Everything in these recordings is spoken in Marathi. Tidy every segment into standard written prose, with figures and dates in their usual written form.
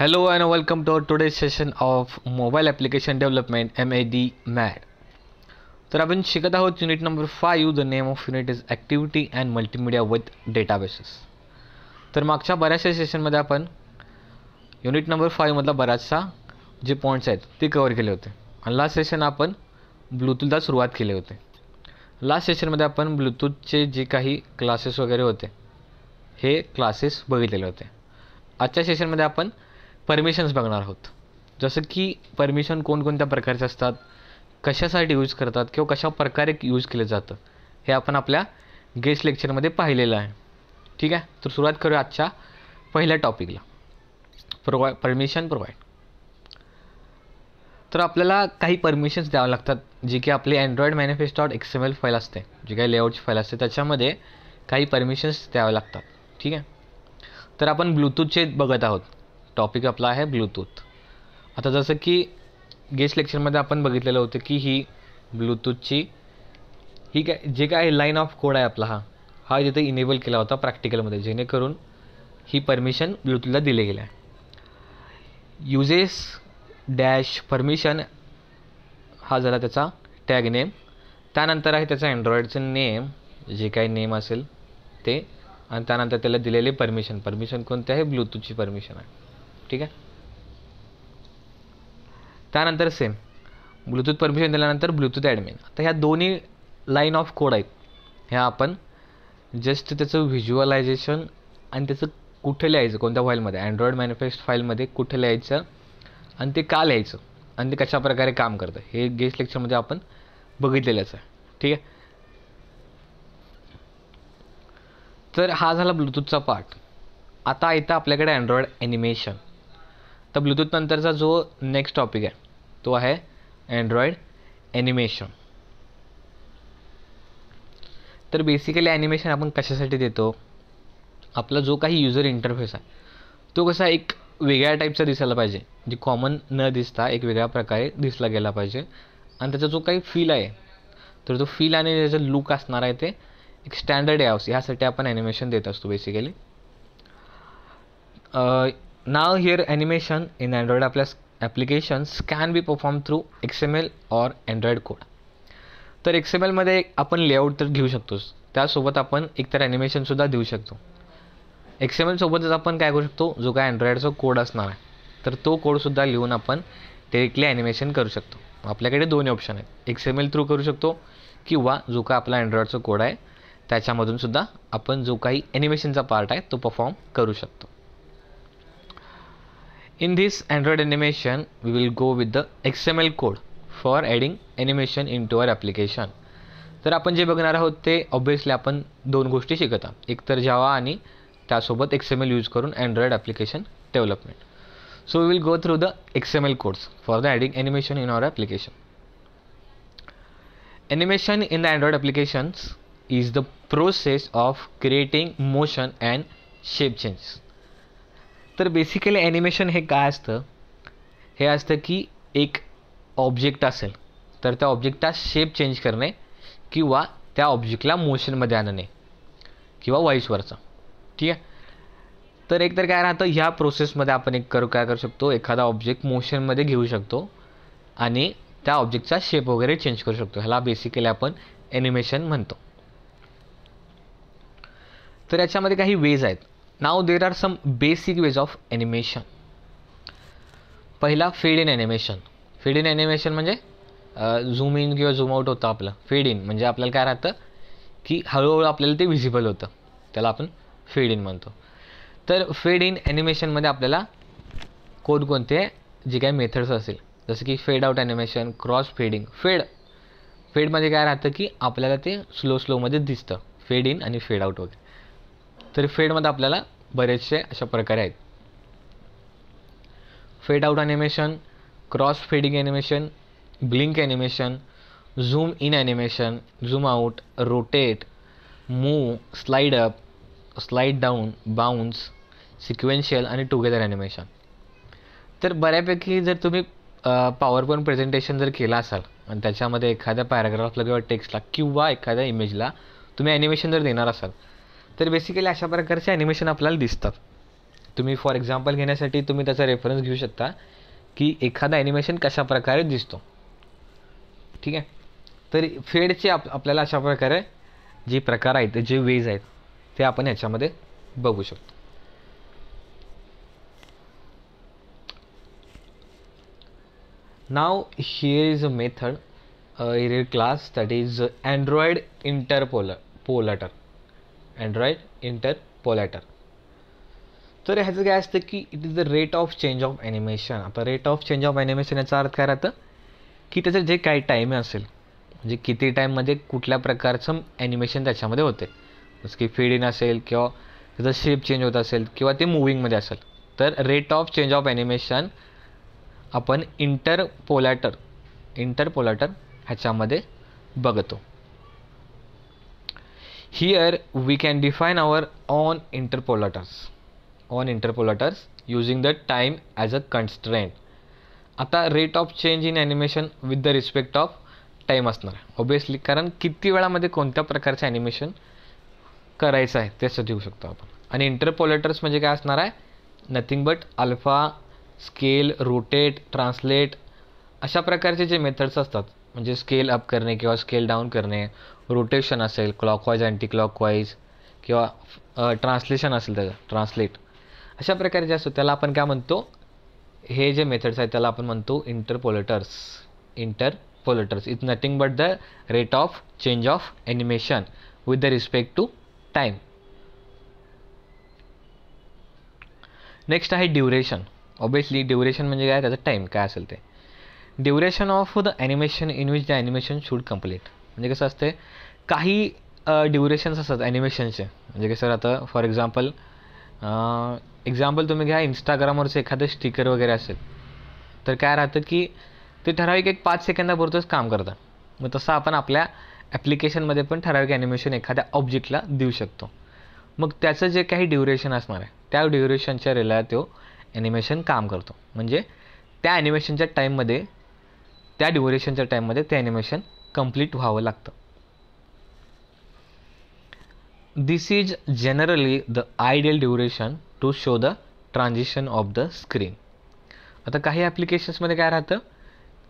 Hello and welcome to today's session of Mobile Application Development MAD. तर आपण शिकत आहोत unit number 5. The name of unit is activity and multimedia with databases. तर मागच्या बऱ्याचशा सेशनमध्ये आपण युनिट नंबर 5 मधला बराचसा जे पॉईंट्स आहेत ते कव्हर केले होते आणि लास्ट सेशन आपण ब्लूटूथला सुरुवात केली होती. लास्ट सेशनमध्ये आपण ब्लूटूथचे जे काही क्लासेस वगैरे होते हे क्लासेस बघितलेले होते. आजच्या सेशनमध्ये आपण परमिशन्स बघणार आहोत. जसं की परमिशन कोणकोणत्या प्रकारचे असतात, कशासाठी यूज करतात किंवा कशा प्रकारे यूज केले जातं हे आपण आपल्या गेस्ट लेक्चरमध्ये पाहिलेलं आहे. ठीक आहे, तर सुरुवात करूया आजच्या पहिल्या टॉपिकला, परमिशन प्रोव्हाइड. तर आपल्याला काही परमिशन्स द्यावं लागतात, जे की आपली अँड्रॉइड manifest.xml फाईल असते, जी काही लेआउटची फाईल असते त्याच्यामध्ये काही परमिशन्स द्यावे लागतात. ठीक आहे, तर आपण ब्लूटूथचे बघत आहोत. टॉपिक आपला आहे ब्लूटूथ. आता जसं की गेस्ट लेक्चरमध्ये आपण बघितलेलं होतं की ही ब्लूटूथची ही जे काय लाईन ऑफ कोड आहे आपला हा तिथे इनेबल केला होता प्रॅक्टिकलमध्ये, जेणेकरून ही परमिशन ब्लूटूथला दिले गेले आहे. युजेस डॅश परमिशन हा झाला त्याचा टॅग नेम. त्यानंतर आहे त्याचा अँड्रॉइडचं नेम, जे काही नेम असेल ते, आणि त्यानंतर त्याला दिलेले परमिशन कोणते आहे, ब्लूटूथची परमिशन आहे. ठीक आहे, त्यानंतर सेम ब्लूटूथ परमिशन दिल्यानंतर ब्लूटूथ ॲडमिन. आता ह्या दोन्ही लाईन ऑफ कोड आहेत, ह्या आपण जस्ट त्याचं व्हिज्युअलायझेशन आणि त्याचं कुठे लिहायचं, कोणत्या फाईलमध्ये, अँड्रॉइड मॅनिफेस्ट फाईलमध्ये कुठे लिहायचं आणि ते का लिहायचं आणि ते कशा प्रकारे काम करतं हे गेस्ट लेक्चरमध्ये आपण बघितलेलंच आहे. ठीक आहे, तर हा झाला ब्लूटूथचा पार्ट. आता येतं आपल्याकडे अँड्रॉइड ॲनिमेशन. तर ब्लूटूथ नंतरचा जो नेक्स्ट टॉपिक आहे तो आहे अँड्रॉइड ॲनिमेशन. तर बेसिकली ॲनिमेशन आपण कशासाठी देतो, आपला जो काही युजर इंटरफेस आहे तो कसा एक वेगळ्या टाईपचा दिसायला पाहिजे, जे कॉमन न दिसता एक वेगळ्या प्रकारे दिसला गेला पाहिजे, आणि त्याचा जो काही फील आहे तर तो फील आणि त्याचं लुक असणार आहे ते एक स्टँडर्ड यावं ह्यासाठी आपण ॲनिमेशन देत असतो basically. Now here animation in Android applications can be performed through XML or Android code. तर XML मध्ये आपण लेआउट तर घेऊ शकतोच, त्यासोबत आपण एकतर ॲनिमेशनसुद्धा देऊ शकतो. XML सोबतच आपण काय करू शकतो, जो काय अँड्रॉइडचा कोड असणार आहे तर तो कोडसुद्धा लिहून आपण डायरेक्टली ॲनिमेशन करू शकतो. आपल्याकडे दोन्ही ऑप्शन आहेत, XML थ्रू करू शकतो किंवा जो काय आपला अँड्रॉइडचा कोड आहे त्याच्यामधूनसुद्धा आपण जो काही ॲनिमेशनचा पार्ट आहे तो परफॉर्म करू शकतो. In this Android animation, we will go with the XML code for adding animation into our application. तर आपण जे बघणार आहोत ते ऑब्वियसली आपण दोन गोष्टी शिकत आहोत, एक तर जावा आणि त्यासोबत XML यूज करून Android application development. So we will go through the XML codes for the adding animation in our application. Animation in the Android applications is the process of creating motion and shape changes. तर बेसिकली ॲनिमेशन हे काय असतं, हे असतं की एक ऑब्जेक्ट असेल तर त्या ऑब्जेक्टचा शेप चेंज करणे किंवा त्या ऑब्जेक्टला मोशनमध्ये आणणे किंवा व्हाईस वर्सा. ठीक आहे, तर एकतर काय राहतं, ह्या प्रोसेसमध्ये आपण काय करू शकतो, एखादा ऑब्जेक्ट मोशनमध्ये घेऊ शकतो आणि त्या ऑब्जेक्टचा शेप वगैरे चेंज करू शकतो. ह्याला बेसिकली आपण ॲनिमेशन म्हणतो. तर याच्यामध्ये काही वेज आहेत. नाव there are some basic ways of animation. पहिला fade in animation. Fade in animation म्हणजे झूम इन किंवा झूम आउट होतं आपलं. फेड इन म्हणजे आपल्याला काय राहतं की हळूहळू आपल्याला ते व्हिजिबल होतं, त्याला आपण फेड इन म्हणतो. तर फेड इन ॲनिमेशनमध्ये आपल्याला कोणकोणते जे काही मेथड्स असेल, जसं की फेड आउट ॲनिमेशन, क्रॉस फेडिंग. फेडमध्ये काय राहतं की आपल्याला ते स्लोमध्ये दिसतं, फेड इन आणि फेड आउट वगैरे. तर फेडमध्ये आपल्याला बरेचसे अशा प्रकारे आहेत, फेड out animation, cross fading animation, blink animation, zoom in animation, zoom out, rotate, move, slide up, slide down, bounce, sequential आणि टुगेदर ॲनिमेशन. तर बऱ्यापैकी जर तुम्ही पॉवर पॉईंट प्रेझेंटेशन जर केला असाल आणि त्याच्यामध्ये एखाद्या पॅराग्राफला किंवा टेक्स्टला किंवा एखाद्या इमेजला तुम्ही ॲनिमेशन जर देणार असाल तर बेसिकली अशा प्रकारचे ॲनिमेशन आपल्याला दिसतात. तुम्ही फॉर एक्झाम्पल घेण्यासाठी तुम्ही त्याचा रेफरन्स घेऊ शकता की एखादा ॲनिमेशन कशा प्रकारे दिसतो. ठीक आहे. तर फेडचे आपल्याला अशा प्रकारे जे प्रकार आहेत, जे वेज आहेत, ते आपण याच्यामध्ये बघू शकतो. Now here is a method in class that is Android interpolator. Android interpolator. तर ह्याचं काय असतं की it is the rate of change of animation. आता rate of change of animation याचा अर्थ काय राहतं की त्याचं जे काही टाईम असेल, म्हणजे किती टाईममध्ये कुठल्या प्रकारचं ॲनिमेशन त्याच्यामध्ये होते, जसं की फेड इन असेल किंवा त्याचा शेप चेंज होत असेल किंवा ते मुव्हिंगमध्ये असेल, तर rate of change of animation आपण इंटरपोलॅटर ह्याच्यामध्ये बघतो. Here we can define our own interpolators using the time as a constraint. आता rate of change in animation with the respect of time असणार आहे ऑब्वियसली, कारण किती वेळामध्ये कोणत्या प्रकारचं ॲनिमेशन करायचं आहे त्याचं देऊ शकतो आपण. आणि इंटरपोलॅटर्स म्हणजे काय असणार आहे, nothing but alpha, scale, rotate, translate अशा प्रकारचे जे मेथड्स असतात, म्हणजे स्केल अप करणे किंवा स्केल डाऊन करणे, रोटेशन असेल क्लॉकवाईज अँटी क्लॉकवाईज किंवा ट्रान्सलेशन असेल त्याचं ट्रान्सलेट, अशा प्रकारे जे असतो त्याला आपण काय म्हणतो, हे जे मेथड्स आहेत त्याला आपण म्हणतो interpolators. Is nothing but the rate of change of animation with the respect to time. Next आहे ड्युरेशन. ऑब्वियसली ड्युरेशन म्हणजे काय, त्याचा टाईम काय असेल ते. Duration of the animation in which the animation should complete. म्हणजे कसं असते, काही ड्युरेशन्स असतात ॲनिमेशनचे. म्हणजे कसं राहतं, फॉर एक्झाम्पल तुम्ही घ्या, इंस्टाग्रामवरचं एखादं स्टिकर वगैरे असेल तर काय राहतं की ते ठराविक एक 5 सेकंदापुरतंच काम करतं. मग तसं आपण आपल्या ॲप्लिकेशनमध्ये पण ठराविक ॲनिमेशन एखाद्या ऑब्जेक्टला देऊ शकतो. मग त्याचं जे काही ड्युरेशन असणार आहे त्या ड्युरेशनच्या रिलेटेड तो ॲनिमेशन काम करतो. म्हणजे त्या ॲनिमेशनच्या टाईममध्ये, त्या ड्युरेशनच्या टाईममध्ये ते ॲनिमेशन कंप्लीट व्हावं लागतं. This is generally the ideal duration to show the transition of the screen. आता काही ॲप्लिकेशन्समध्ये काय राहतं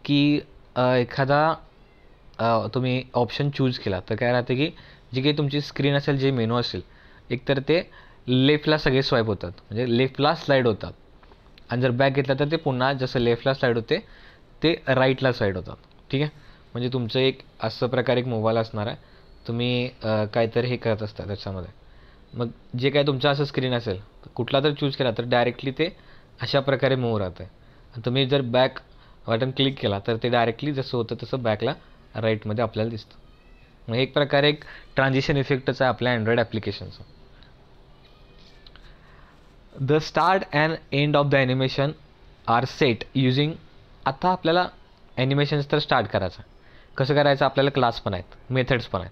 की एखादा तुम्ही ऑप्शन चूज केला तर काय राहतं की जी काही तुमची स्क्रीन असेल, जे मेनू असेल, एकतर ते लेफ्टला सगळे स्वाईप होतात, म्हणजे लेफ्टला स्लाईड होतात. आणि जर बॅक घेतला तर ते पुन्हा जसं लेफ्टला स्लाईड होते ते राईटला स्लाईड होतात. ठीक आहे. म्हणजे तुमचं एक असं प्रकारे एक मोबाईल असणार आहे, तुम्ही काहीतरी हे करत असता त्याच्यामध्ये, मग जे काय तुमचं असं स्क्रीन असेल कुठला तर चूज केला तर डायरेक्टली ते अशा प्रकारे मूव्ह राहतं आहे. तुम्ही जर बॅक बटन क्लिक केला तर ते डायरेक्टली जसं होतं तसं बॅकला राईटमध्ये आपल्याला दिसतं. मग एक प्रकारे एक ट्रान्झिशन इफेक्टच आहे आपल्या अँड्रॉइड ॲप्लिकेशनचा. The start and end of the animation are set using. आता आपल्याला ॲनिमेशन्स तर स्टार्ट करायचं, कसं करायचं आपल्याला क्लास पण आहेत, मेथड्स पण आहेत,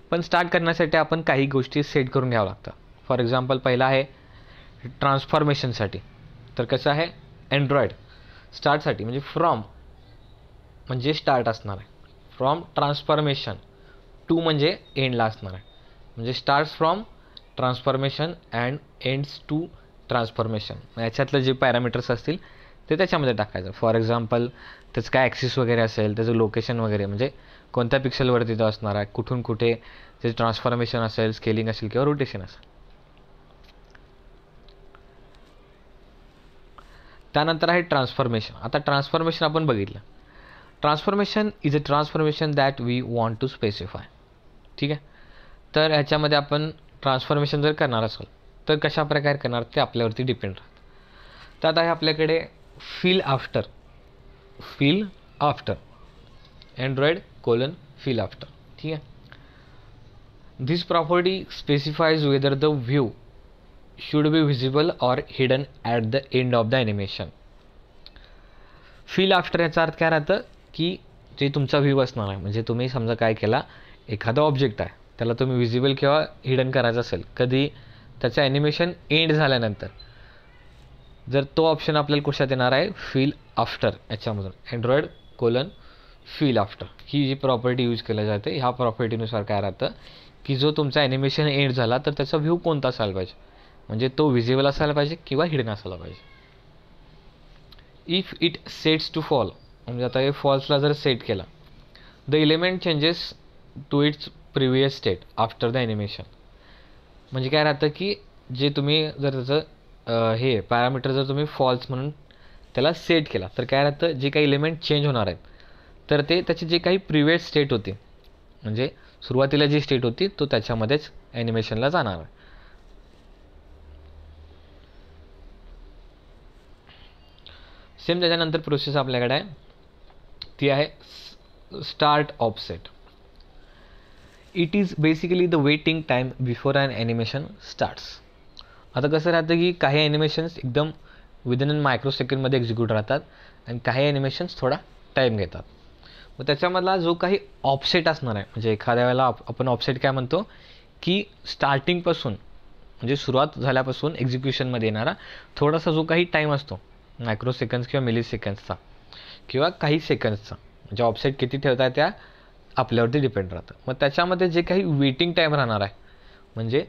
पण स्टार्ट करण्यासाठी आपण काही गोष्टी सेट करून घ्यावं लागतं. फॉर एक्झाम्पल पहिला आहे ट्रान्सफॉर्मेशनसाठी. तर कसं आहे, अँड्रॉइड स्टार्टसाठी म्हणजे फ्रॉम म्हणजे स्टार्ट असणार आहे, फ्रॉम ट्रान्सफॉर्मेशन टू म्हणजे एंडला असणार आहे, म्हणजे starts from transformation and ends to transformation. याच्यातलं जे पॅरामीटर्स असतील ते त्याच्यामध्ये टाकायचं. फॉर एक्झाम्पल त्याचं काय ॲक्सिस वगैरे असेल, त्याचं लोकेशन वगैरे, म्हणजे कोणत्या पिक्सलवरती तो असणार आहे, कुठून कुठे त्याचं ट्रान्सफॉर्मेशन असेल, स्केलिंग असेल किंवा रोटेशन असेल. त्यानंतर आहे ट्रान्सफॉर्मेशन. आता ट्रान्सफॉर्मेशन आपण बघितलं. Transformation is a transformation that we want to specify. ठीक आहे. तर ह्याच्यामध्ये आपण ट्रान्सफॉर्मेशन जर करणार असेल तर कशा प्रकारे करणार ते आपल्यावरती डिपेंड राहतं. तर आता आहे आपल्याकडे fill after android fill after. ठीक आहे. This property specifies whether the view should be visible or hidden at the end of the animation. Fill after याचा अर्थ काय राहतं की जे तुमचा व्ह्यू असणार आहे, म्हणजे तुम्ही समजा काय केला, एखादा ऑब्जेक्ट आहे त्याला तुम्ही व्हिजिबल किंवा हिडन करायचं असेल कधी, त्याचं ॲनिमेशन एंड झाल्यानंतर, जर तो ऑप्शन आपल्याला कशात येणार आहे, फील आफ्टर याच्यामधून. अँड्रॉइड फील आफ्टर ही जी प्रॉपर्टी यूज केली जाते, ह्या प्रॉपर्टीनुसार काय राहतं की जो तुमचा ॲनिमेशन एंड झाला तर त्याचा व्ह्यू कोणता असायला पाहिजे, म्हणजे तो विजिबल असायला पाहिजे किंवा हिडन असायला पाहिजे. If it sets to false, म्हणजे आता हे फॉल्सला जर सेट केला, the element changes to its previous state after the animation. म्हणजे काय राहतं की जे तुम्ही जर त्याचं हे पॅरामीटर जर तुम्ही फॉल्स म्हणून त्याला सेट केला तर काय राहतं, जे काही एलिमेंट चेंज होणार आहेत तर ते त्याची जे काही प्रिव्हियस स्टेट होती, म्हणजे सुरुवातीला जी स्टेट होती तो त्याच्यामध्येच ॲनिमेशनला जाणार आहे. सेम त्याच्यानंतर प्रोसेस आपल्याकडे आहे, ती आहे start offset. It is basically the waiting time before an animation starts. आता कसं राहतं की काही ॲनिमेशन्स एकदम विदिन अन मायक्रो सेकंडमध्ये एक्झिक्यूट राहतात आणि काही ॲनिमेशन्स थोडा टाईम घेतात. मग त्याच्यामधला जो काही ऑफसेट असणार आहे, म्हणजे एखाद्या वेळेला आपण ऑफसेट काय म्हणतो की स्टार्टिंगपासून म्हणजे सुरुवात झाल्यापासून एक्झिक्युशनमध्ये येणारा थोडासा जो काही टाईम असतो मायक्रो सेकंड्स किंवा मिली सेकंड्सचा किंवा काही सेकंड्सचा, म्हणजे ऑफसेट किती ठेवता त्या आपल्यावरती डिपेंड राहतं. मग त्याच्यामध्ये जे काही वेटिंग टाईम राहणार आहे, म्हणजे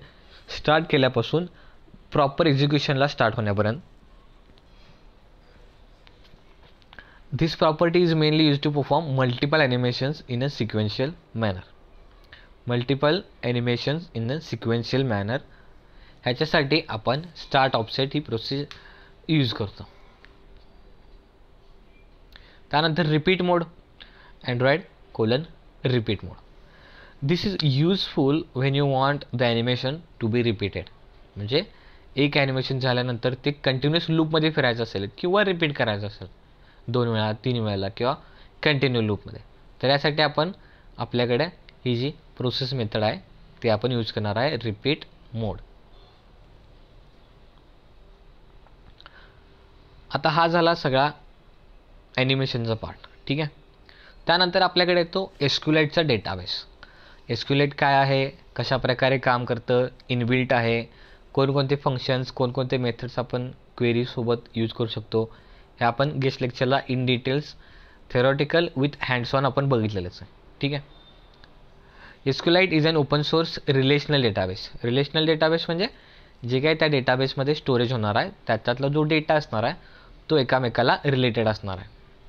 स्टार्ट केल्यापासून प्रॉपर एक्झिक्युशनला स्टार्ट होण्यापर्यंत. This property is mainly used to perform multiple animations in a sequential manner. Multiple animations in a sequential manner ह्याच्यासाठी आपण स्टार्ट ऑफसेट ही प्रोसेस यूज करतो. त्यानंतर repeat mode, Android: repeat mode. This is useful when you want the animation to be repeated. म्हणजे एक ॲनिमेशन झाल्यानंतर ते कंटिन्युअस लूपमध्ये फिरायचं असेल किंवा रिपीट करायचं असेल 2 वेळा 3 वेळेला किंवा कंटिन्यू लूपमध्ये, तर यासाठी आपण आपल्याकडे ही जी प्रोसेस मेथड आहे ती आपण यूज करणार आहे, रिपीट मोड. आता हा झाला सगळा ॲनिमेशनचा पार्ट. ठीक आहे. त्यानंतर आपल्याकडे येतो एसक्यूलाइटचा डेटाबेस. एसक्यूलाइट काय आहे, कशा प्रकारे काम करतं, इनबिल्ट आहे, कोणकोणते फंक्शन्स कोणकोणते मेथड्स आपण क्वेरीसोबत यूज करू शकतो, हे आपण गेस्ट लेक्चरला in details theoretical with hands on आपण बघितलेलंच आहे. ठीक आहे. SQLite is an open source relational database. Relational database म्हणजे जे काही त्या डेटाबेसमध्ये स्टोरेज होणार आहे त्याच्यातला जो डेटा असणार आहे तो एकामेकाला रिलेटेड असणार आहे.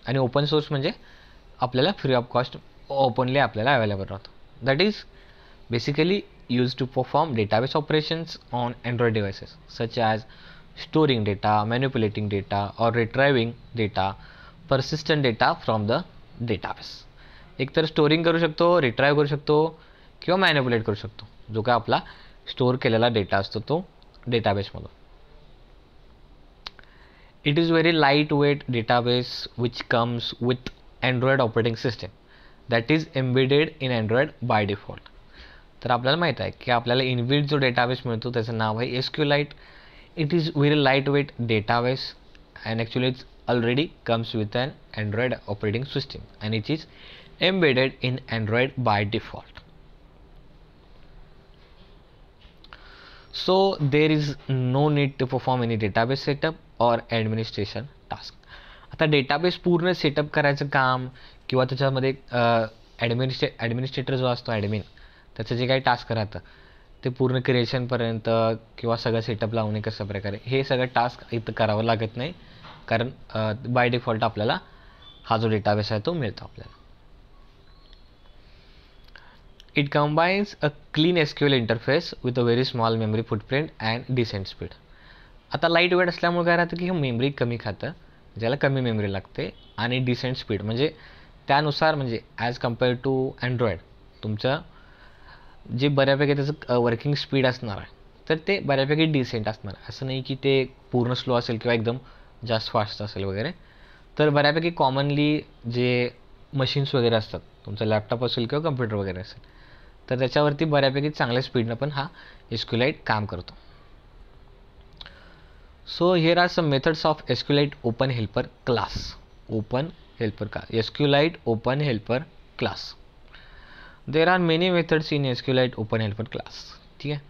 आणि ओपन सोर्स म्हणजे आपल्याला फ्री ऑफ कॉस्ट ओपनली आपल्याला अवेलेबल राहतो. That is basically use to perform database operations on Android devices such as storing data, manipulating data or retrieving data, persistent data from the database. एक तर स्टोरिंग करू शकतो, रिट्राईव्ह करू शकतो किंवा मॅनिप्युलेट करू शकतो जो काय आपला स्टोअर केलेला डेटा असतो तो डेटाबेसमधून. It is very light weight database which comes with android operating system that is embedded in android by default. तर आपल्याला माहीत आहे की आपल्याला इनबिल्ट जो डेटाबेस मिळतो त्याचं नाव आहे SQLite. It is very lightweight database and actually it already comes with an Android operating system and it is embedded in Android by default. So there is no need to perform any database setup or administration task. आता डेटाबेस पूर्ण सेटअप करायचं काम किंवा त्याच्यामध्ये ॲडमिनिस्ट्रेटर जो असतो ॲडमिन त्याचं जे काही टास्क राहतं ते पूर्ण क्रिएशनपर्यंत किंवा सगळं सेटअप लावणे कशा प्रकारे हे सगळं टास्क इथं करावं लागत नाही, कारण बाय डिफॉल्ट आपल्याला हा जो डेटाबेस आहे तो मिळतो आपल्याला. It combines a clean SQL interface with a very small memory footprint and decent speed. आता लाईट वेट असल्यामुळे काय राहतं की हे मेमरी कमी खातं, ज्याला कमी मेमरी लागते, आणि डिसेंट स्पीड म्हणजे त्यानुसार म्हणजे ॲज कम्पेअर टू अँड्रॉइड तुमचं जे बऱ्यापैकी त्याचं वर्किंग स्पीड असणार आहे तर ते बऱ्यापैकी डिसेंट असणार आहे. असं नाही की ते पूर्ण स्लो असेल किंवा एकदम जास्त फास्ट असेल वगैरे. तर बऱ्यापैकी कॉमनली जे मशीन्स वगैरे असतात, तुमचा लॅपटॉप असेल किंवा कम्प्युटर वगैरे असेल, तर त्याच्यावरती बऱ्यापैकी चांगल्या स्पीडनं पण हा एसक्यूलाइट काम करतो. So here are some methods of SQLite open helper class. SQLite open helper class. There are many methods in SQLite open helper class. ठीक है.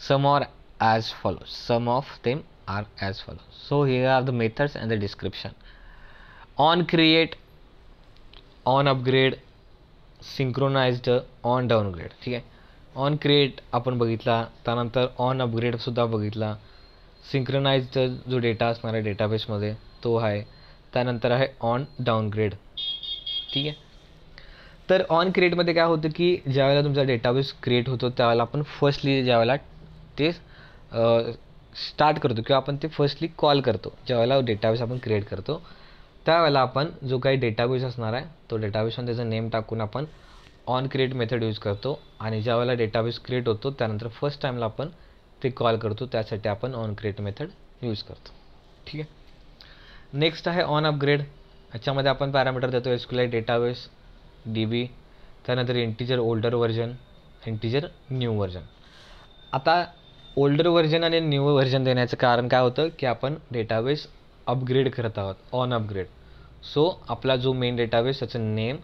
Some are as follows. Some of them are as follows. So here are the methods and the description. On create, on upgrade, synchronized, on downgrade. ठीक आहे. ऑन क्रिएट आपण बघितला, त्यानंतर ऑन अपग्रेड सुद्धा बघितला, सिंक्रोनाइज्ड जो डेटा असणार आहे डेटाबेसमध्ये तो आहे. त्यानंतर आहे ऑन डाउनग्रेड. ठीक आहे. तर ऑन क्रिएटमध्ये काय होतं की ज्यावेळेला तुमचा डेटाबेस क्रिएट होतो त्यावेळेला आपण फर्स्टली ज्यावेळेला ते स्टार्ट करतो किंवा आपण ते फर्स्टली कॉल करतो, ज्यावेळेला डेटाबेस आपण क्रिएट करतो त्यावेळेला आपण जो काही डेटाबेस असणार आहे तो डेटाबेसमध्ये त्याचं नेम टाकून आपण ऑन क्रिएट मेथड यूज करतो. आणि ज्यावेळेला डेटाबेस क्रिएट होतो त्यानंतर फर्स्ट टाईमला आपण ते कॉल करतो, त्यासाठी आपण ऑन क्रिएट मेथड यूज करतो. ठीक आहे. नेक्स्ट आहे ऑन अपग्रेड. याच्यामध्ये आपण पॅरामीटर देतो एसक्यूएल डेटाबेस DB, त्यानंतर integer older version, integer new version. आता ओल्डर व्हर्जन आणि न्यू व्हर्जन देण्याचं कारण काय होतं की आपण डेटाबेस अपग्रेड करत आहोत, ऑन अपग्रेड. सो आपला जो मेन डेटाबेस त्याचं नेम,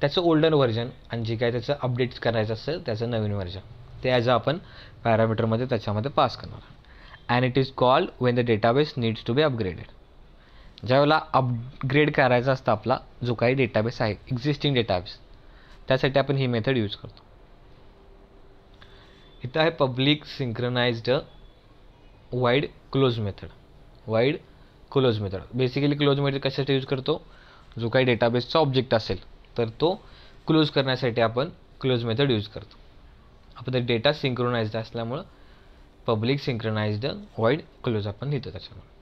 त्याचं ओल्डर व्हर्जन आणि जे काय त्याचं अपडेट करायचं असेल त्याचं नवीन व्हर्जन, ते ॲज आपण पॅरामीटरमध्ये त्याच्यामध्ये पास करणार. And it is called when the database needs to be upgraded. ज्यावेळेला अपग्रेड करायचा असतं आपला जो काही डेटाबेस आहे एक्झिस्टिंग डेटाबेस, त्यासाठी आपण ही मेथड यूज करतो. इथं आहे public synchronized void close method. Void close method basically close method कशासाठी यूज करतो, जो काही डेटाबेसचा ऑब्जेक्ट असेल तर तो क्लोज करण्यासाठी आपण क्लोज मेथड यूज करतो. आपला डेटा सिंक्रोनाइज्ड असल्यामुळं पब्लिक सिंक्रोनाइज्ड वाईड क्लोज आपण लिहितो त्याच्यामुळे.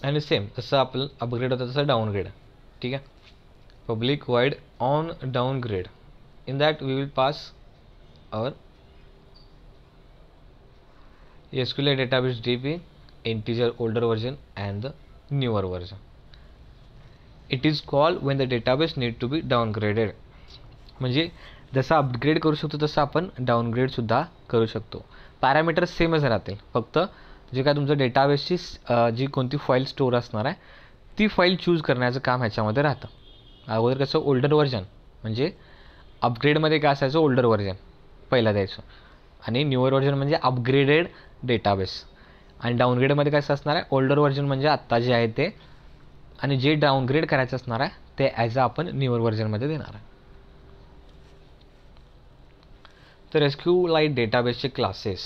आणि सेम जसं आपलं अपग्रेड होतं तसं डाउनग्रेड. ठीक आहे. Public void on downgrade. In that we will pass our SQL database DB, integer older version and the newer version. It is called when the database need to be downgraded. म्हणजे जसं अपग्रेड करू शकतो तसं आपण डाउनग्रेड सुद्धा करू शकतो. पॅरामीटर सेमच राहतील, फक्त जे काय तुमचं डेटाबेसची जी कोणती फाईल स्टोअर असणार आहे ती फाईल चूज करण्याचं काम ह्याच्यामध्ये राहतं. अगोदर कसं ओल्डर व्हर्जन म्हणजे अपग्रेडमध्ये काय असायचं, ओल्डर व्हर्जन पहिला द्यायचं आणि न्यूअर व्हर्जन म्हणजे अपग्रेडेड डेटाबेस. आणि डाउनग्रेडमध्ये कसं असणार आहे, ओल्डर व्हर्जन म्हणजे आत्ता जे आहे ते, आणि जे डाउनग्रेड करायचं असणार आहे ते ॲज अ आपण न्यूअर व्हर्जनमध्ये देणार आहे. तर SQLite डेटाबेसचे classes,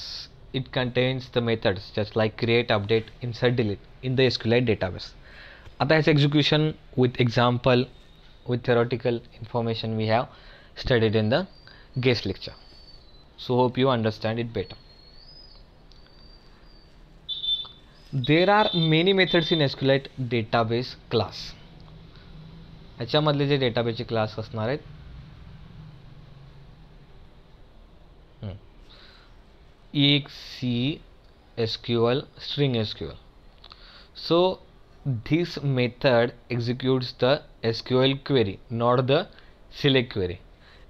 it contains the methods just like create, update, insert, delete in the SQLite database. आता ह्याचं execution with example, with theoretical information we have studied in the guest lecture. So hope you understand it better. There are many methods in SQLite database class. ह्याच्यामधले जे डेटाबेसचे क्लास असणार आहेत EXE, SQL, string SQL. So this method executes the SQL query, not the select query.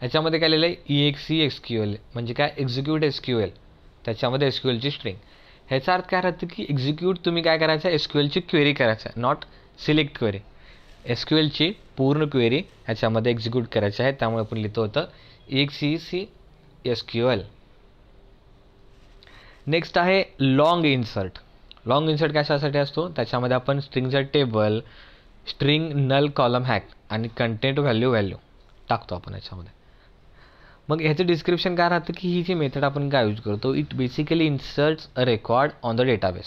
ह्याच्यामध्ये काय लिहिलं आहे, EXE SQL म्हणजे काय, एक्झिक्यूट SQL, त्याच्यामध्ये SQLची स्ट्रिंग. ह्याचा अर्थ काय राहतं की एक्झिक्यूट तुम्ही काय करायचं आहे, SQLची क्वेरी करायचं आहे, नॉट सिलेक्ट क्वेरी. SQLची पूर्ण क्वेरी ह्याच्यामध्ये एक्झिक्यूट करायची आहे, त्यामुळे आपण लिहितो होतं EXE SQL. नेक्स्ट आहे लॉंग इन्सर्ट. लॉंग इन्सर्ट कशासाठी असतो, त्याच्यामध्ये आपण स्ट्रिंगचा table, string null column hack आणि कंटेंट व्हॅल्यू टाकतो आपण याच्यामध्ये. मग ह्याचं डिस्क्रिप्शन काय राहतं की ही जी मेथड आपण काय यूज करतो, it basically inserts a record on the database.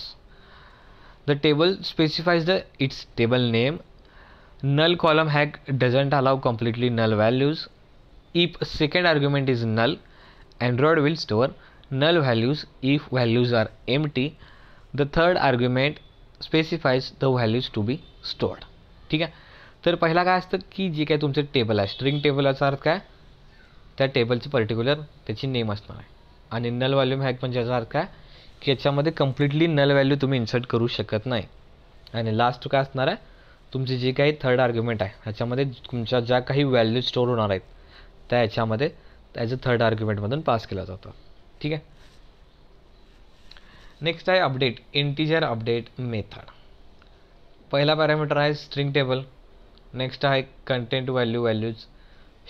The table specifies the its table name. Null column hack doesn't allow completely null values. If second argument is null, Android will store null values if values are empty. The third argument specifies the values to be stored. ठीक आहे. तर पहिला काय असतं की जे काय तुमचं टेबल आहे, स्ट्रिंग टेबल, याचा अर्थ काय, त्या टेबलची पर्टिक्युलर त्याची नेम असणार आहे. आणि नल व्हॅल्यू हॅक म्हणजे याचा अर्थ काय की याच्यामध्ये कम्प्लिटली नल व्हॅल्यू तुम्ही इन्सर्ट करू शकत नाही. आणि लास्ट काय असणार आहे, तुमचे जे काही थर्ड आर्ग्युमेंट आहे ह्याच्यामध्ये तुमच्या ज्या काही व्हॅल्यू स्टोअर होणार आहेत त्या ह्याच्यामध्ये ॲज अ थर्ड आर्ग्युमेंटमधून पास केला जातो. ठीक आहे. नेक्स्ट आहे अपडेट, इंटिजर अपडेट मेथड. पहिला पॅरामीटर आहे स्ट्रिंग टेबल. नेक्स्ट आहे content values,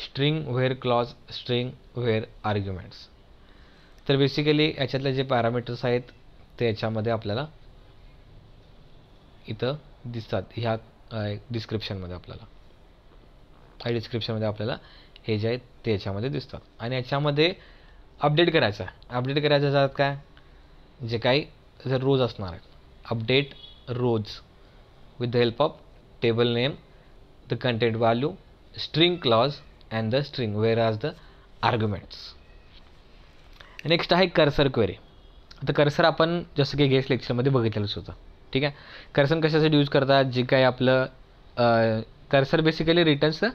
string where clause, string where arguments. तर बेसिकली याच्यातले जे पॅरामीटर्स आहेत ते याच्यामध्ये आपल्याला इथं दिसतात, ह्या डिस्क्रिप्शनमध्ये आपल्याला हे जे आहेत ते याच्यामध्ये दिसतात. आणि याच्यामध्ये अपडेट करायचं आहे. अपडेट करायचं जात काय, जे काही जर रोज असणार आहे, अपडेट रोज with the help of table name, the content value, string clause and the string whereas the arguments. Next आहे कर्सर क्वेरी. आता कर्सर आपण जसं की गेस्ट लेक्चरमध्ये बघितलेलंच होतं. ठीक आहे. कर्सर कशासाठी यूज करतात, जे काय आपलं cursor basically returns the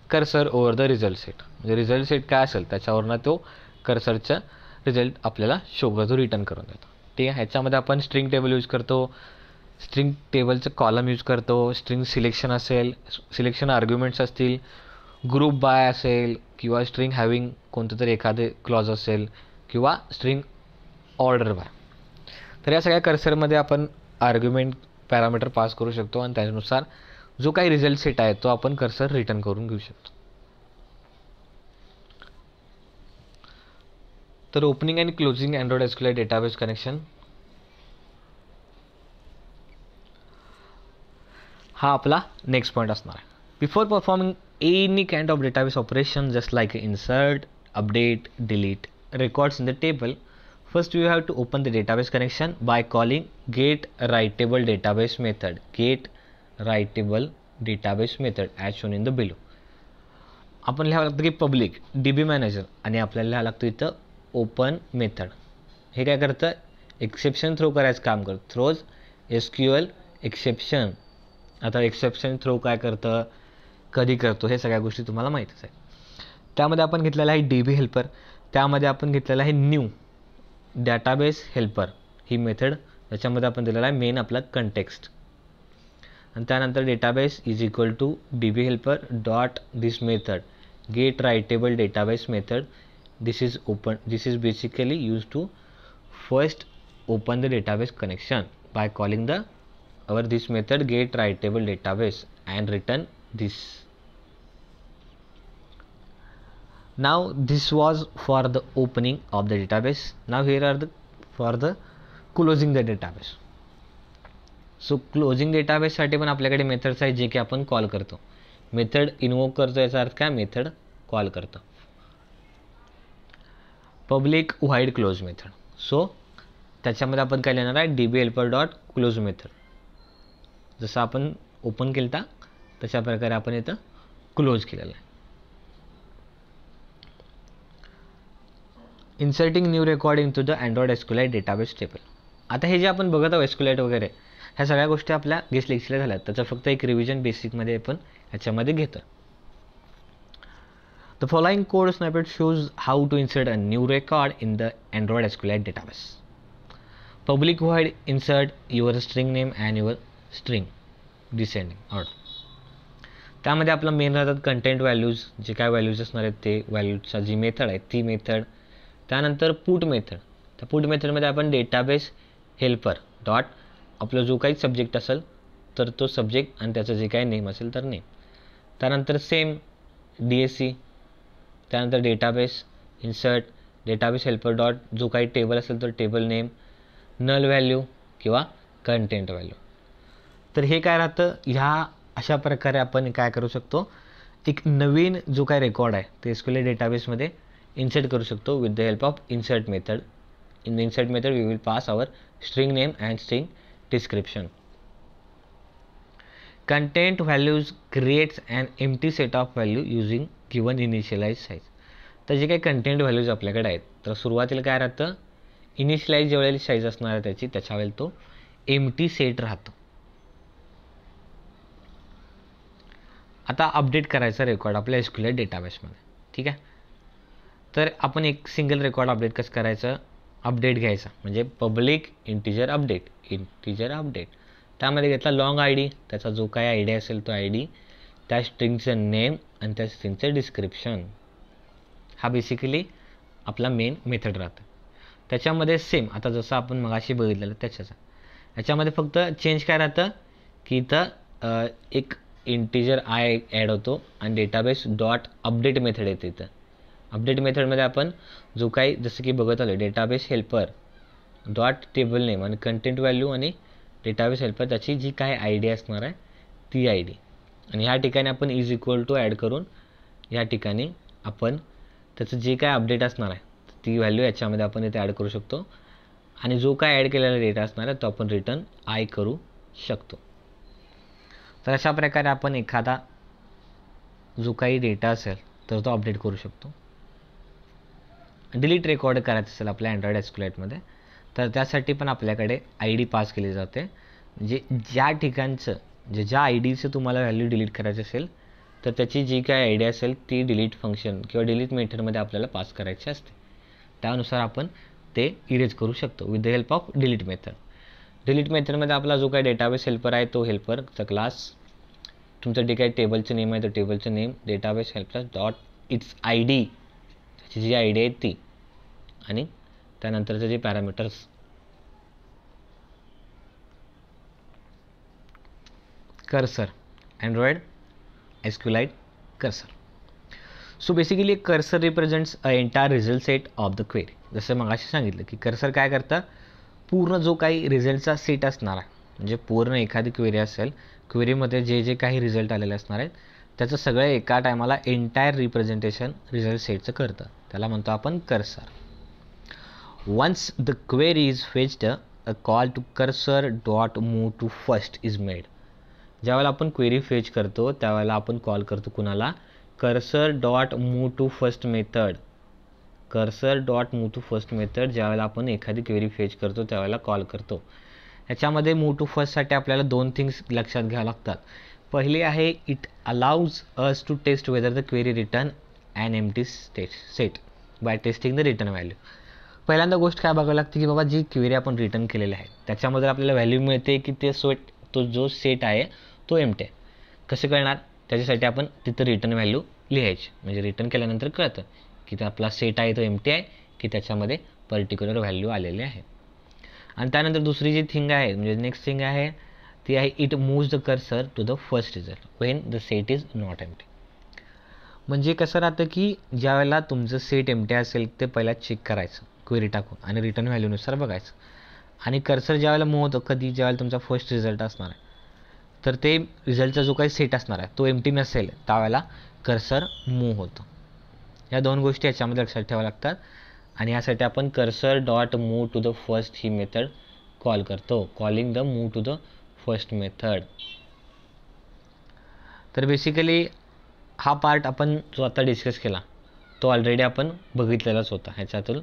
cursor over the result set. म्हणजे रिझल्ट सेट काय असेल त्याच्यावरनं तो कर्सरचा रिझल्ट आपल्याला शो करतो, रिटर्न करून देतो. ठीक आहे. ह्याच्यामध्ये आपण स्ट्रिंग टेबल यूज करतो, स्ट्रिंग टेबलचं कॉलम यूज करतो, स्ट्रिंग सिलेक्शन असेल, सिलेक्शन आर्ग्युमेंट्स असतील, ग्रुप बाय असेल किंवा स्ट्रिंग हॅविंग कोणतं तरी एखादे क्लॉज असेल किंवा स्ट्रिंग ऑर्डर बाय. तर या सगळ्या कर्सरमध्ये आपण आर्ग्युमेंट पॅरामीटर पास करू शकतो आणि त्यानुसार जो काही रिझल्ट सेट आहे तो आपण कर्सर रिटर्न करून घेऊ शकतो. तर opening and closing Android SQL database connection हा आपला नेक्स्ट पॉईंट असणार आहे. Before performing any kind of database operation just like insert, update, delete records in the table, first you have to open the database connection by calling get writable database method. Get writable database method as shown in the below. आपण लिहावं लागतं की पब्लिक DB मॅनेजर आणि आपल्याला लिहावं लागतं इथं ओपन मेथड. हे काय करतं, एक्सेप्शन थ्रो करायचं काम करतं. Throws SQL exception. आता एक्सेप्शन थ्रो काय करतं, कधी करतो, हे सगळ्या गोष्टी तुम्हाला माहीतच आहे. त्यामध्ये आपण घेतलेला आहे DB हेल्पर, त्यामध्ये आपण घेतलेला आहे न्यू डेटाबेस हेल्पर ही मेथड, त्याच्यामध्ये आपण दिलेला आहे मेन आपला कंटेक्स्ट. आणि त्यानंतर database is equal to DB helper dot this method get writable database method. This is basically use to first open the database connection by calling the this method get writable database and return this. Now this was for the opening of the database. Now here are the for the closing the database. So closing database साठी पण आपल्याकडे मेथड्स आहेत जे की आपण कॉल करतो. मेथड इन्वोक करतो याचा अर्थ काय, मेथड कॉल करतो. Public wide close method. So त्याच्यामध्ये आपण काय लिहिणार आहे, DB helper dot close method. जसं आपण ओपन केलता तशा प्रकारे आपण इथं क्लोज केलेलं आहे. Inserting new record into the Android SQL database table. आता हे जे आपण बघत आहोत एसक्यूएल वगैरे ह्या सगळ्या गोष्टी आपल्या गेस्ट लेक्चरला झाल्यात, त्याचं फक्त एक रिव्हिजन बेसिकमध्ये आपण ह्याच्यामध्ये घेतो. The following code snippet shows how to insert a new record in the Android SQL database. Public void insert your string name and your string descending order. त्यामध्ये आपला मेन राहतात कंटेंट व्हॅल्यूज, जे काय व्हॅल्यूज असणार आहेत ते व्हॅल्यूजचा जी मेथड आहे ती मेथड. त्यानंतर पुट मेथड. त्या पुट मेथडमध्ये आपण डेटाबेस हेल्पर डॉट आपला जो काही सब्जेक्ट असेल तर तो सब्जेक्ट आणि त्याचं जे काही नेम असेल तर नेम. त्यानंतर सेम DSC. त्यानंतर database insert database helper dot जो काही टेबल असेल तर टेबल नेम, नल व्हॅल्यू किंवा कंटेंट व्हॅल्यू. तर हे काय राहतं, ह्या अशा प्रकारे आपण काय करू शकतो, एक नवीन जो काय रेकॉर्ड आहे ते एसक्यूएल डेटाबेसमध्ये इन्सर्ट करू शकतो with the help of insert method. In the insert method we will pass our string name and string description. Content values creates and empty set of value using given initialise size. तर जे काही कंटेंट व्हॅल्यूज आपल्याकडे आहेत तर सुरुवातीला काय राहतं, इनिशियलाइज जेवढी साईज असणार आहे त्याच्या वेळेला तो एम्प्टी सेट राहतो. आता अपडेट करायचा रेकॉर्ड आपल्या एसक्यूएल डेटाबेसमध्ये. ठीक आहे. तर आपण एक सिंगल रेकॉर्ड अपडेट कसं करायचं, अपडेट घ्यायचा म्हणजे पब्लिक इंटिजर अपडेट. त्यामध्ये घेतला लॉंग ID, त्याचा जो काय ID असेल तो ID, त्या स्ट्रिंगचं नेम आणि त्या स्ट्रिंगचं डिस्क्रिप्शन. हा बेसिकली आपला मेन मेथड राहतं. त्याच्यामध्ये सेम आता जसं आपण मगाशी बघितलेलं त्याच्याचा याच्यामध्ये फक्त चेंज काय राहतं की इथं एक इंटिजर ॲड होतो आणि डेटाबेस डॉट अपडेट मेथड येते. इथं अपडेट मेथडमध्ये आपण जो काही जसं की बघत आलो database helper dot table name आणि कंटेंट व्हॅल्यू आणि डेटाबेस हेल्पर त्याची जी काय ID असणार आहे ती ID. आणि ह्या ठिकाणी आपण इज इक्वल टू ॲड करून या ठिकाणी आपण त्याचं जे काय अपडेट असणार आहे ती व्हॅल्यू याच्यामध्ये आपण इथे ॲड करू शकतो. आणि जो काय ॲड केलेला डेटा असणार आहे तो आपण रिटर्न आय करू शकतो. तर अशा प्रकारे आपण एखादा जो काही डेटा असेल तर तो अपडेट करू शकतो. डिलीट रेकॉर्ड करायचं असेल आपल्या अँड्रॉइड एसक्यूएलमध्ये तर त्यासाठी पण आपल्याकडे आय डी पास केली जाते. म्हणजे ज्या ठिकाणचं ज्या आय डीचं तुम्हाला व्हॅल्यू डिलीट करायची असेल तर त्याची जी काय आय डी असेल ती डिलीट फंक्शन किंवा डिलीट मेथडमध्ये आपल्याला पास करायची असते. त्यानुसार आपण ते इरेज करू शकतो with the help of delete method. Delete मेथडमध्ये आपला जो काही डेटाबेस हेल्पर आहे तो हेल्परचा क्लास, तुमचं जे काही टेबलचं नेम आहे तर टेबलचं name, database helper dot its I D, त्याची जी आय डी आहे ती, आणि त्यानंतरचे जे parameters cursor, android SQLite cursor. So basically cursor represents a entire result set of the query. जसं मगाशी सांगितलं की कर्सर काय करतं, पूर्ण जो काही रिझल्टचा सेट असणार आहे, म्हणजे पूर्ण एखादी क्वेरी असेल, क्वेरीमध्ये जे जे काही रिझल्ट आलेले असणार आहेत त्याचं सगळं एका टायमाला एंटायर रिप्रेझेंटेशन रिझल्ट सेटचं करतं. त्याला म्हणतो आपण cursor. Once the query is fetched a call to cursor dot move to first is made. ज्यावेळेला आपण क्वेरी फेच करतो त्यावेळेला आपण कॉल करतो कुणाला, cursor dot move to first method. Cursor dot move to first method ज्यावेळेला आपण एखादी क्वेरी फेच करतो त्यावेळेला कॉल करतो. याच्यामध्ये मूव टू फर्स्टसाठी आपल्याला दोन थिंग्स लक्षात घ्यावं लागतात. पहिली आहे it allows us to test whether the query return and empty set by testing the return value. पहिल्यांदा गोष्ट काय बघावं लागते की बाबा जी क्वेरी आपण रिटर्न केलेली आहे त्याच्यामध्ये आपल्याला व्हॅल्यू मिळते की तो जो सेट आहे तो एम्प्टी आहे. कसं कळणार, त्याच्यासाठी आपण तिथं रिटर्न व्हॅल्यू लिहायची. म्हणजे रिटर्न केल्यानंतर कळतं की ते आपला सेट आहे तो एम्प्टी आहे की त्याच्यामध्ये पर्टिक्युलर व्हॅल्यू आलेली आहे. आणि त्यानंतर दुसरी जी थिंग आहे म्हणजे नेक्स्ट थिंग आहे ती आहे it moves the cursor to the first result when the set is not empty. म्हणजे कसं राहतं की ज्यावेळेला तुमचं सेट एम्प्टी असेल ते पहिला चेक करायचं क्वेरी टाकून आणि रिटर्न व्हॅल्यूनुसार बघायचं. आणि कर्सर ज्यावेळेला मूव्ह होतं कधी, ज्यावेळेला तुमचा फर्स्ट रिझल्ट असणार आहे तर ते रिझल्टचा जो काही सेट असणार आहे तो एम्प्टी नसेल त्यावेळेला कर्सर मूव्ह होतं. या दोन गोष्टी याच्यामध्ये लक्षात ठेवाव्या लागतात. आणि यासाठी आपण cursor dot move to the first ही मेथड कॉल करतो, calling the move to the first method. तर बेसिकली हा पार्ट आपण जो आता डिस्कस केला तो ऑलरेडी आपण बघितलेलाच होता ह्याच्यातून.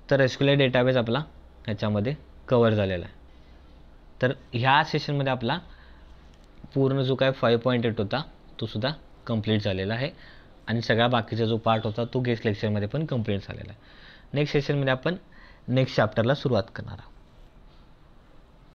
तर एसक्यूएल डेटाबेस आपला ह्याच्यामध्ये कवर झालेला आहे. तर ह्या सेशनमध्ये आपला पूर्ण जो काय 5.8 होता तो सुद्धा कंप्लीट झालेला आहे आणि सगळा बाकीचा जो पार्ट होता तो गेस्ट लेक्चरमध्ये पण कंप्लीट झालेला आहे. नेक्स्ट सेशनमध्ये आपण नेक्स्ट चॅप्टरला सुरुवात करणार आहोत.